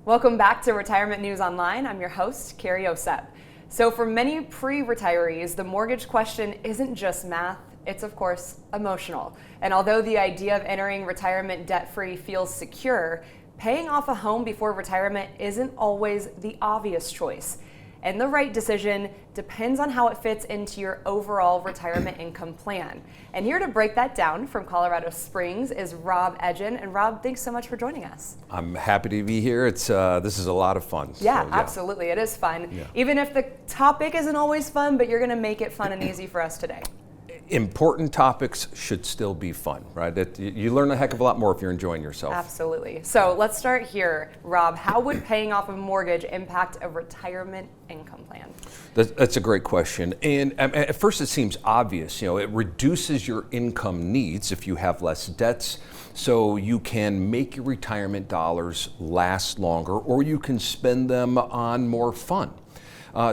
Welcome back to Retirement News Online. I'm your host, Carrie Osep. So for many pre-retirees, the mortgage question isn't just math, it's of course emotional. And although the idea of entering retirement debt-free feels secure, paying off a home before retirement isn't always the obvious choice. And the right decision depends on how it fits into your overall retirement income plan. And here to break that down from Colorado Springs is Rob Edgin. And Rob, thanks so much for joining us. I'm happy to be here. This is a lot of fun. Yeah, absolutely. It is fun. Yeah. Even if the topic isn't always fun, but you're going to make it fun and easy for us today. Important topics should still be fun, right? You learn a heck of a lot more if you're enjoying yourself. Absolutely. So let's start here. Rob, how would paying off a mortgage impact a retirement income plan? That's a great question. And at first it seems obvious. It reduces your income needs if you have less debts, so you can make your retirement dollars last longer, or you can spend them on more fun.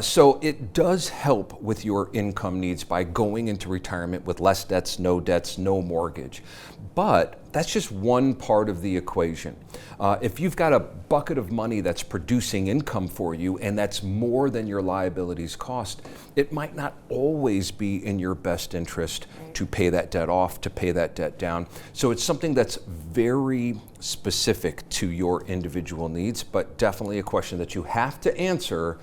So it does help with your income needs by going into retirement with less debts, no mortgage. But that's just one part of the equation. If you've got a bucket of money that's producing income for you and that's more than your liabilities cost, it might not always be in your best interest to pay that debt off, to pay that debt down. So it's something that's very specific to your individual needs, but definitely a question that you have to answer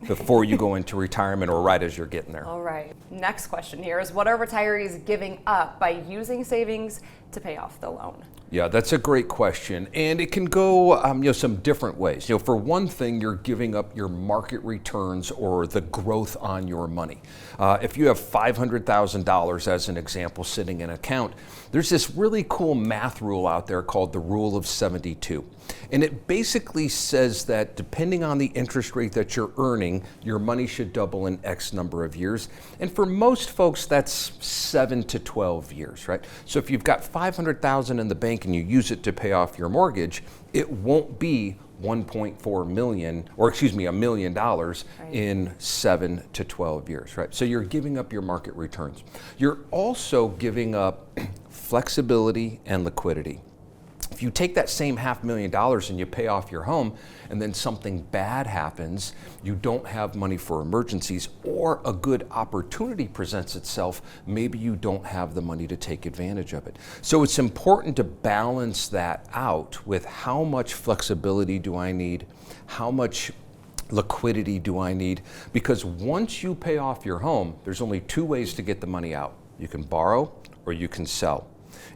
before you go into retirement or right as you're getting there. All right. Next question here is, what are retirees giving up by using savings to pay off the loan? Yeah, that's a great question, and it can go some different ways. For one thing, you're giving up your market returns or the growth on your money. If you have $500,000 as an example sitting in an account, there's this really cool math rule out there called the Rule of 72. And it basically says that depending on the interest rate that you're earning, your money should double in X number of years. And for most folks, that's 7 to 12 years, right? So if you've got $500,000 in the bank and you use it to pay off your mortgage, it won't be $1.4 million, or $1 million in 7 to 12 years, right? So you're giving up your market returns. You're also giving up flexibility and liquidity. If you take that same $500,000 and you pay off your home and then something bad happens, you don't have money for emergencies, or a good opportunity presents itself, maybe you don't have the money to take advantage of it. So it's important to balance that out with how much flexibility do I need, how much liquidity do I need, because once you pay off your home, there's only two ways to get the money out. You can borrow or you can sell.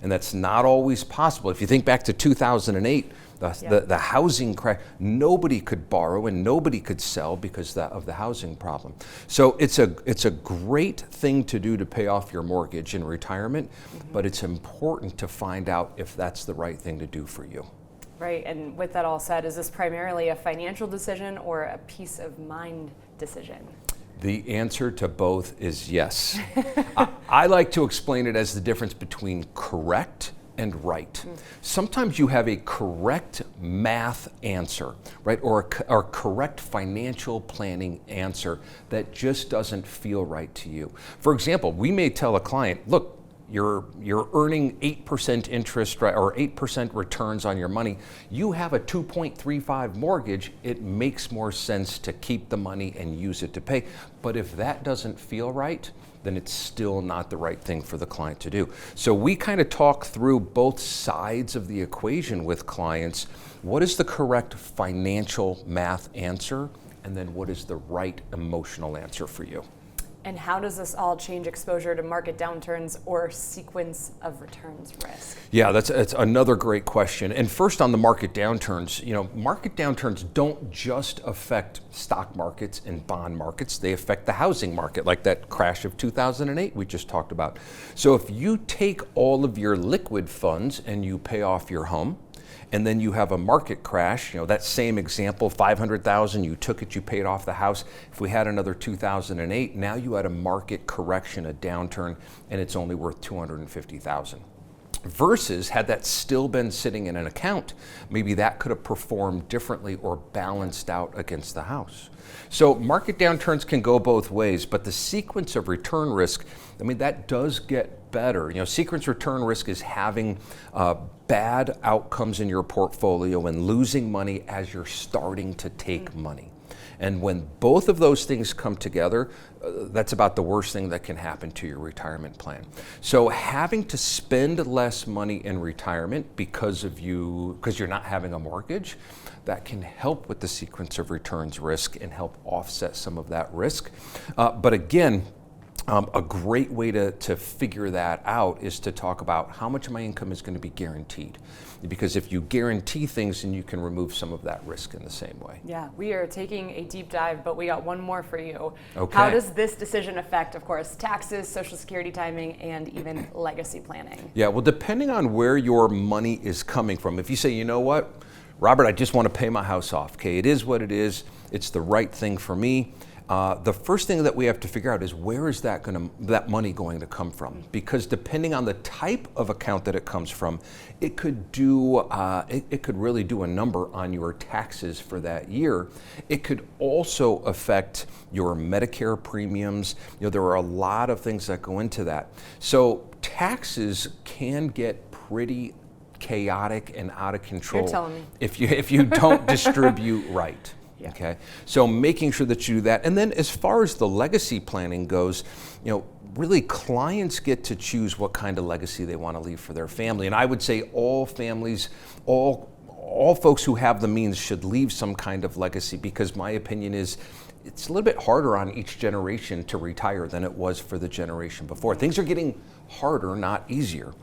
And that's not always possible. If you think back to 2008, the housing crash, nobody could borrow and nobody could sell because of the housing problem. So it's a great thing to do to pay off your mortgage in retirement, but it's important to find out if that's the right thing to do for you. Right, and with that all said, is this primarily a financial decision or a peace of mind decision? The answer to both is yes. I like to explain it as the difference between correct and right. Sometimes you have a correct math answer, right, or correct financial planning answer that just doesn't feel right to you. For example, we may tell a client, look, you're earning 8% interest, right, or 8% returns on your money. You have a 2.35 mortgage. It makes more sense to keep the money and use it to pay. But if that doesn't feel right, then it's still not the right thing for the client to do. So we kind of talk through both sides of the equation with clients. What is the correct financial math answer? And then what is the right emotional answer for you? And how does this all change exposure to market downturns or sequence of returns risk? Yeah, that's another great question. And first on the market downturns, market downturns don't just affect stock markets and bond markets, they affect the housing market, like that crash of 2008 we just talked about. So if you take all of your liquid funds and you pay off your home, and then you have a market crash, that same example, $500,000, you took it, you paid off the house. If we had another 2008, now you had a market correction, a downturn, and it's only worth $250,000. Versus had that still been sitting in an account, maybe that could have performed differently or balanced out against the house. So market downturns can go both ways, but the sequence of return risk, I mean, that does get better. You know, sequence return risk is having bad outcomes in your portfolio and losing money as you're starting to take money. And when both of those things come together, that's about the worst thing that can happen to your retirement plan. So having to spend less money in retirement because you're not having a mortgage, that can help with the sequence of returns risk and help offset some of that risk. But again, a great way to figure that out is to talk about how much of my income is going to be guaranteed. Because if you guarantee things, then you can remove some of that risk in the same way. Yeah, we are taking a deep dive, but we got one more for you. Okay. How does this decision affect, of course, taxes, Social Security timing, and even legacy planning? Yeah, well, depending on where your money is coming from, if you say, you know what, Robert, I just want to pay my house off. Okay, it is what it is. It's the right thing for me. The first thing that we have to figure out is where is that money going to come from? Because depending on the type of account that it comes from, it could really do a number on your taxes for that year. It could also affect your Medicare premiums. You know, there are a lot of things that go into that. So taxes can get pretty chaotic and out of control. You're telling me. If you don't distribute right. Yeah. Okay, so making sure that you do that. And then as far as the legacy planning goes, you know, really clients get to choose what kind of legacy they want to leave for their family. And I would say all families, all folks who have the means should leave some kind of legacy, because my opinion is it's a little bit harder on each generation to retire than it was for the generation before. Things are getting harder, not easier,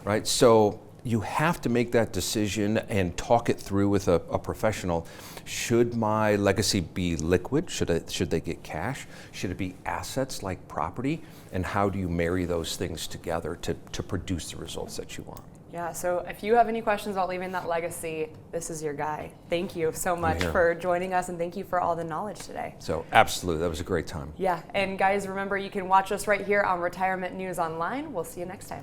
right? So you have to make that decision and talk it through with a professional. Should my legacy be liquid? Should they get cash? Should it be assets like property? And how do you marry those things together to produce the results that you want? Yeah, so if you have any questions about leaving that legacy, this is your guy. Thank you so much for joining us, and thank you for all the knowledge today. So absolutely, that was a great time. Yeah, and guys, remember you can watch us right here on Retirement News Online. We'll see you next time.